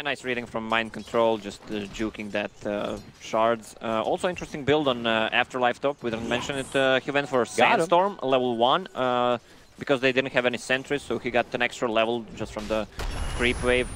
nice reading from Mind Control, just juking that shards. Also interesting build on Afterlife top. We didn't mention it. He went for Sandstorm, level 1, because they didn't have any sentries, so he got an extra level just from the creep wave.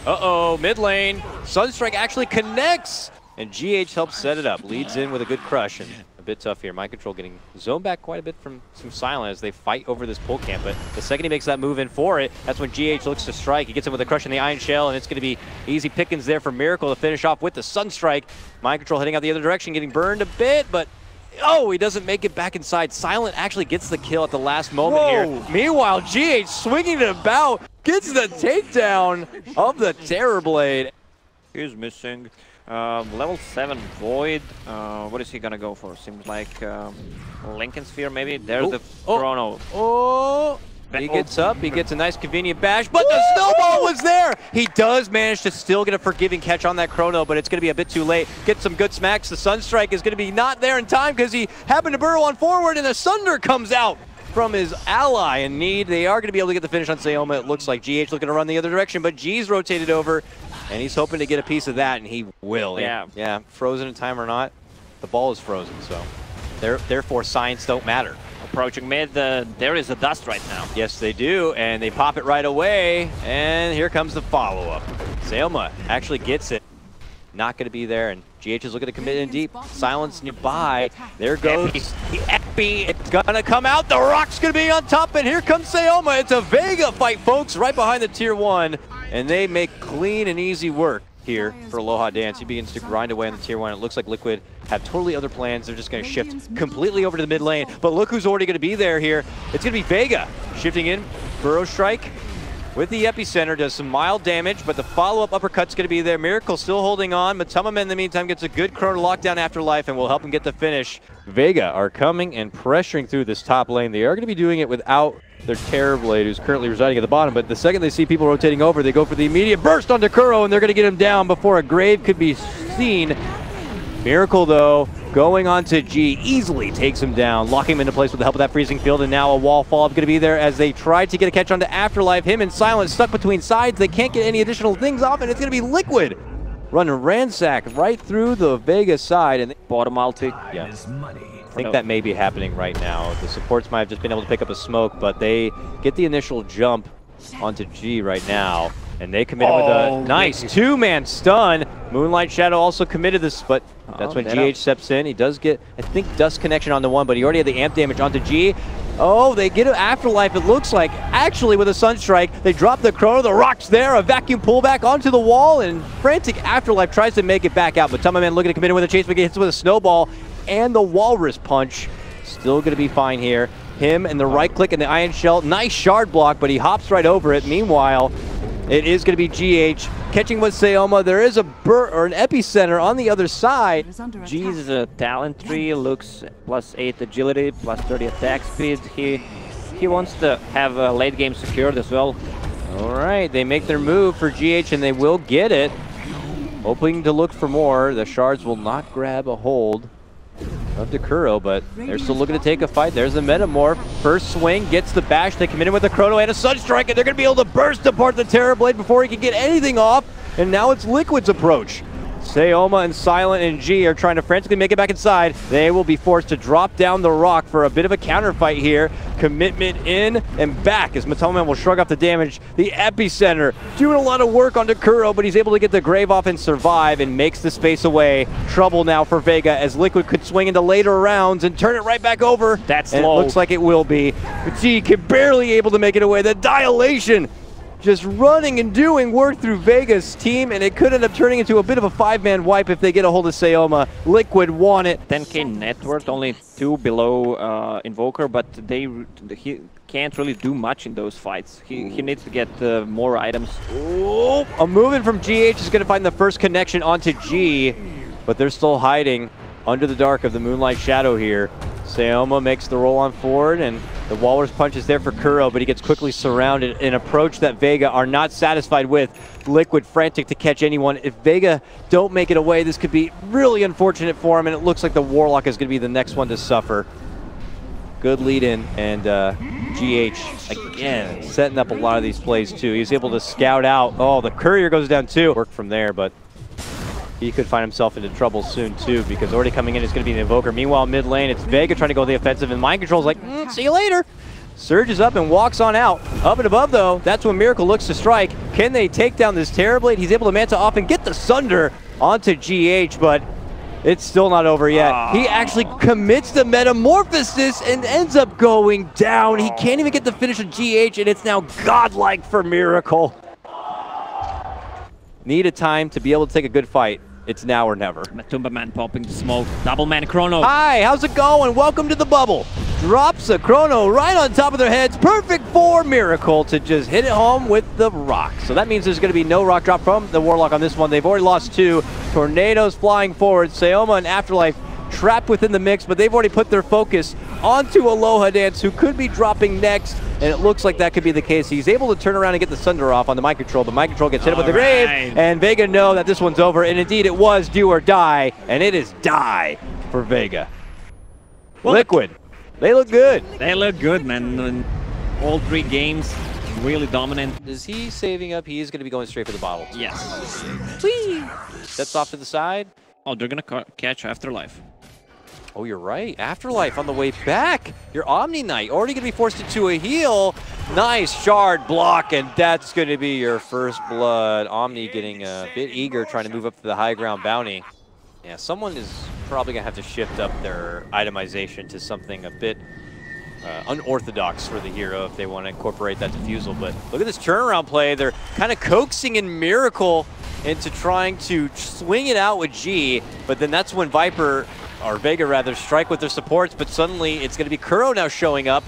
Uh-oh, mid lane. Sunstrike actually connects, and GH helps set it up. Leads in with a good crush, and a bit tough here. Mind Control getting zoned back quite a bit from some Silent as they fight over this pull camp, but the second he makes that move in for it, that's when GH looks to strike. He gets him with a crush in the Iron Shell, and it's going to be easy pickings there for Miracle to finish off with the Sunstrike. Mind Control heading out the other direction, getting burned a bit, but oh, he doesn't make it back inside. Silent actually gets the kill at the last moment here. Meanwhile, GH swinging it about, gets the takedown of the Terrorblade. He's missing. Level 7 Void. What is he gonna go for? Seems like Lincoln Sphere maybe. There's the Chrono. He gets up, he gets a nice convenient bash, but the snowball was there! He does manage to still get a forgiving catch on that Chrono, but it's going to be a bit too late. Get some good smacks. The Sunstrike is going to be not there in time because he happened to burrow on forward, and the Sunder comes out from his ally in need. They are going to be able to get the finish on Sayoma. It looks like GH looking to run the other direction, but G's rotated over, and he's hoping to get a piece of that, and he will. Yeah, frozen in time or not, the ball is frozen, so therefore science don't matter. Approaching mid, there is a dust right now. Yes, they do, and they pop it right away, and here comes the follow-up. Sayoma actually gets it. Not going to be there, and GH is looking to commit in deep. Silence nearby. There goes the Epi. It's going to come out. The Rock's going to be on top, and here comes Sayoma. It's a VEGA fight, folks, right behind the Tier 1, and they make clean and easy work here for Aloha Dance. He begins to grind away on the Tier 1. It looks like Liquid have totally other plans. They're just going to shift completely over to the mid lane. But look who's already going to be there here. It's going to be VEGA shifting in. Burrow Strike with the epicenter does some mild damage, but the follow-up uppercut's going to be there. Miracle still holding on. Matama in the meantime gets a good Chrono lockdown Afterlife and will help him get the finish. VEGA are coming and pressuring through this top lane. They are going to be doing it without their Terrorblade, who's currently residing at the bottom, but the second they see people rotating over, they go for the immediate burst onto Kuro, and they're going to get him down before a grave could be seen. Miracle, though, going on to G, easily takes him down, locking him into place with the help of that freezing field, and now a wall fall up going to be there as they try to get a catch onto Afterlife. Him and Silent stuck between sides. They can't get any additional things off, and it's going to be Liquid running ransack right through the VEGA side. And bottom ulti. Yeah. I think that may be happening right now. The supports might have just been able to pick up a smoke, but they get the initial jump onto G right now, and they committed with a nice two-man stun. Moonlight Shadow also committed this, but that's when GH steps in. He does get, I think, Dust Connection on the one, but he already had the amp damage onto G. Oh, they get an Afterlife, it looks like, actually with a Sunstrike. They drop the Chrono, the Rock's there, a vacuum pullback onto the wall, and frantic Afterlife tries to make it back out, but Tamaman looking to commit in with a chase, but gets with a snowball and the Walrus Punch. Still going to be fine here. Him and the right click and the Iron Shell. Nice shard block, but he hops right over it. Meanwhile, it is going to be GH catching with Sayoma. There is an epicenter on the other side. G's talent tree looks +8 agility, +30 attack speed. He wants to have a late game secured as well. All right, they make their move for GH and they will get it. Hoping to look for more. The shards will not grab a hold of Dakuro, but they're still looking to take a fight. There's the Metamorph. First swing, gets the bash. They come in with a Chrono and a Sunstrike, and they're going to be able to burst apart the Terrorblade before he can get anything off. And now it's Liquid's approach. Sayoma and Silent and G are trying to frantically make it back inside. They will be forced to drop down the rock for a bit of a counter fight here. Commitment in and back as Matoman will shrug off the damage. The epicenter doing a lot of work on Dakuro, but he's able to get the grave off and survive and makes the space away. Trouble now for VEGA as Liquid could swing into later rounds and turn it right back over. That's and low. It looks like it will be. But G can barely able to make it away. The Dilation just running and doing work through VEGA's team, and it could end up turning into a bit of a five-man wipe if they get a hold of Sayoma. Liquid won it. 10k net worth, only 2 below Invoker, but he can't really do much in those fights. He needs to get more items. Oh, a movement from GH is going to find the first connection onto G, but they're still hiding under the dark of the Moonlight Shadow here. Sayoma makes the roll on forward, and the Walrus Punch is there for Kuro, but he gets quickly surrounded. An approach that VEGA are not satisfied with. Liquid frantic to catch anyone. If VEGA don't make it away, this could be really unfortunate for him, and it looks like the Warlock is going to be the next one to suffer. Good lead in, and GH, again, setting up a lot of these plays too. He's able to scout out. Oh, the courier goes down too. Work from there, but he could find himself into trouble soon too, because already coming in is going to be an Invoker. Meanwhile, mid lane, it's VEGA trying to go the offensive, and Mind Control's like, see you later. Surges up and walks on out. Up and above though, that's when Miracle looks to strike. Can they take down this Terrorblade? He's able to manta off and get the Sunder onto GH, but it's still not over yet. He actually commits the Metamorphosis and ends up going down. He can't even get the finish of GH, and it's now godlike for Miracle. Need a time to be able to take a good fight. It's now or never. Matumba Man popping the smoke. Double man Chrono. Hi, how's it going? Welcome to the bubble. Drops a Chrono right on top of their heads. Perfect for Miracle to just hit it home with the rock. So that means there's going to be no rock drop from the Warlock on this one. They've already lost 2. Tornadoes flying forward. Sayoma and Afterlife trapped within the mix, but they've already put their focus onto Aloha Dance, who could be dropping next, and it looks like that could be the case. He's able to turn around and get the Sunder off on the Mind Control, but Mind Control gets hit up with the grave, and VEGA know that this one's over, and indeed it was do or die, and it is die for VEGA. Well, Liquid, they look good. They look good, man. In all 3 games, really dominant. Is he saving up? He is going to be going straight for the bottle. Yes. Whee! Steps off to the side. Oh, they're going to catch Afterlife. Oh, you're right. Afterlife on the way back. Your Omni Knight already going to be forced into a heal. Nice shard block, and that's going to be your first blood. Omni getting a bit eager, trying to move up to the high ground bounty. Yeah, someone is probably going to have to shift up their itemization to something a bit unorthodox for the hero if they want to incorporate that defusal. But look at this turnaround play. They're kind of coaxing in Miracle into trying to swing it out with G, but then that's when Viper, or VEGA rather, strike with their supports, but suddenly it's going to be Kuro now showing up.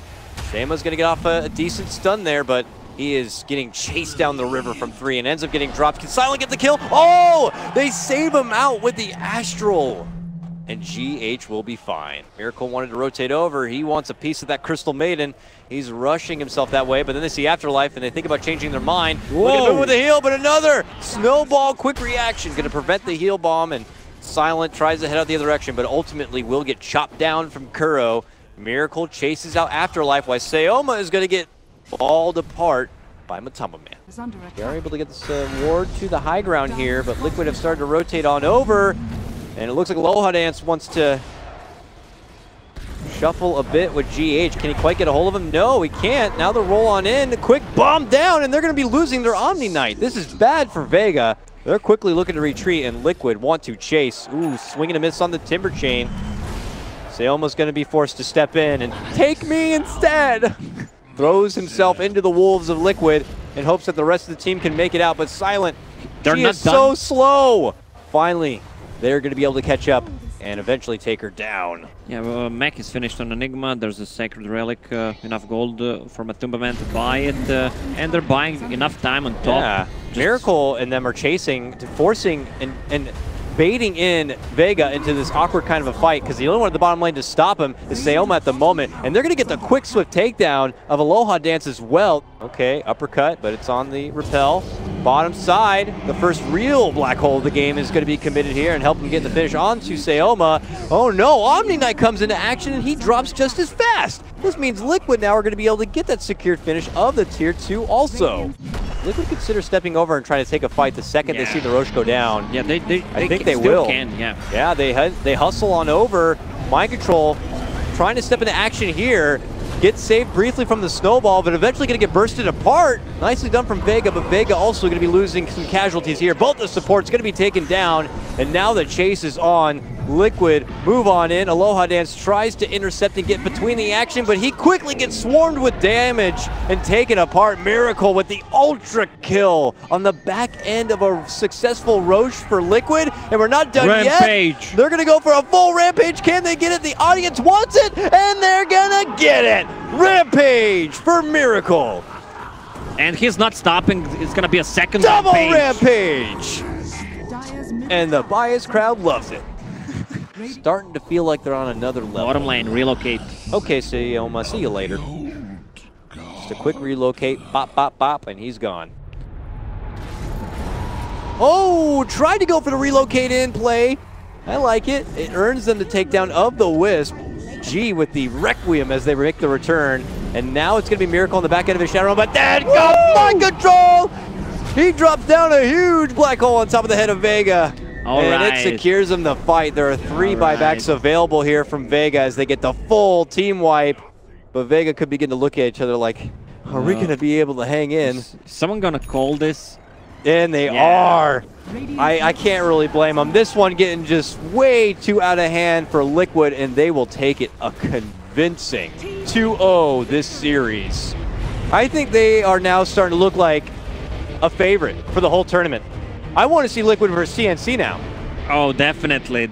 Shayma's going to get off a decent stun there, but he is getting chased down the river from 3 and ends up getting dropped. Can Silent get the kill? Oh! They save him out with the Astral. And GH will be fine. Miracle wanted to rotate over. He wants a piece of that Crystal Maiden. He's rushing himself that way, but then they see Afterlife and they think about changing their mind. Look at him with a heal, but another snowball quick reaction. Going to prevent the heal bomb, and Silent tries to head out the other direction, but ultimately will get chopped down from Kuro. Miracle chases out Afterlife, while Sayoma is going to get balled apart by Matumba Man. They are able to get this ward to the high ground here, but Liquid have started to rotate on over. And it looks like Aloha Dance wants to shuffle a bit with GH. Can he quite get a hold of him? No, he can't. Now they'll roll on in. Quick bomb down, and they're going to be losing their Omni Knight. This is bad for VEGA. They're quickly looking to retreat, and Liquid want to chase. Ooh, swinging a miss on the Timber Chain. Sayoma's going to be forced to step in and take me instead. Throws himself into the wolves of Liquid in hopes that the rest of the team can make it out, but Silent, she is so slow. Finally, they're going to be able to catch up and eventually take her down. Yeah, well, Mech is finished on Enigma. There's a Sacred Relic, enough gold for Matumba Man to buy it, and they're buying enough time on top. Yeah, Miracle and them are chasing, forcing and baiting in VEGA into this awkward kind of a fight, because the only one at the bottom lane to stop him is Sayoma at the moment, and they're going to get the quick swift takedown of Aloha Dance as well. Okay, uppercut, but it's on the repel. Bottom side, the first real black hole of the game is going to be committed here and help him get the finish onto Sayoma. Oh no, Omni Knight comes into action and he drops just as fast. This means Liquid now are going to be able to get that secured finish of the Tier 2 also. Liquid consider stepping over and trying to take a fight the second they see the Roche go down. Yeah, I think they will. Yeah, they hustle on over. Mind Control trying to step into action here. Gets saved briefly from the snowball, but eventually going to get bursted apart. Nicely done from VEGA, but VEGA also going to be losing some casualties here. Both the supports going to be taken down, and now the chase is on. Liquid move on in. Aloha Dance tries to intercept and get between the action, but he quickly gets swarmed with damage and taken apart. Miracle with the ultra kill on the back end of a successful Roche for Liquid, and we're not done Rampage. Yet. They're going to go for a full Rampage. Can they get it? The audience wants it, and they're going to get it. Rampage for Miracle. And he's not stopping. It's going to be a second double Rampage. And the biased crowd loves it. Starting to feel like they're on another level. Bottom lane, relocate. Okay, Sayoma, see you later. Just a quick relocate, bop, bop, bop, and he's gone. Oh, tried to go for the relocate in play. I like it. It earns them the takedown of the Wisp. G with the Requiem as they make the return. And now it's going to be Miracle on the back end of his Shadow Realm, but then comes Mind Control! He drops down a huge black hole on top of the head of VEGA. It secures him the fight. There are 3 buybacks available here from VEGA as they get the full team wipe. But VEGA could begin to look at each other like, are we going to be able to hang in? Is someone going to call this? And they are. I can't really blame them. This one getting just way too out of hand for Liquid, and they will take it a convincing 2-0 this series. I think they are now starting to look like a favorite for the whole tournament. I want to see Liquid versus CNC now. Oh, definitely.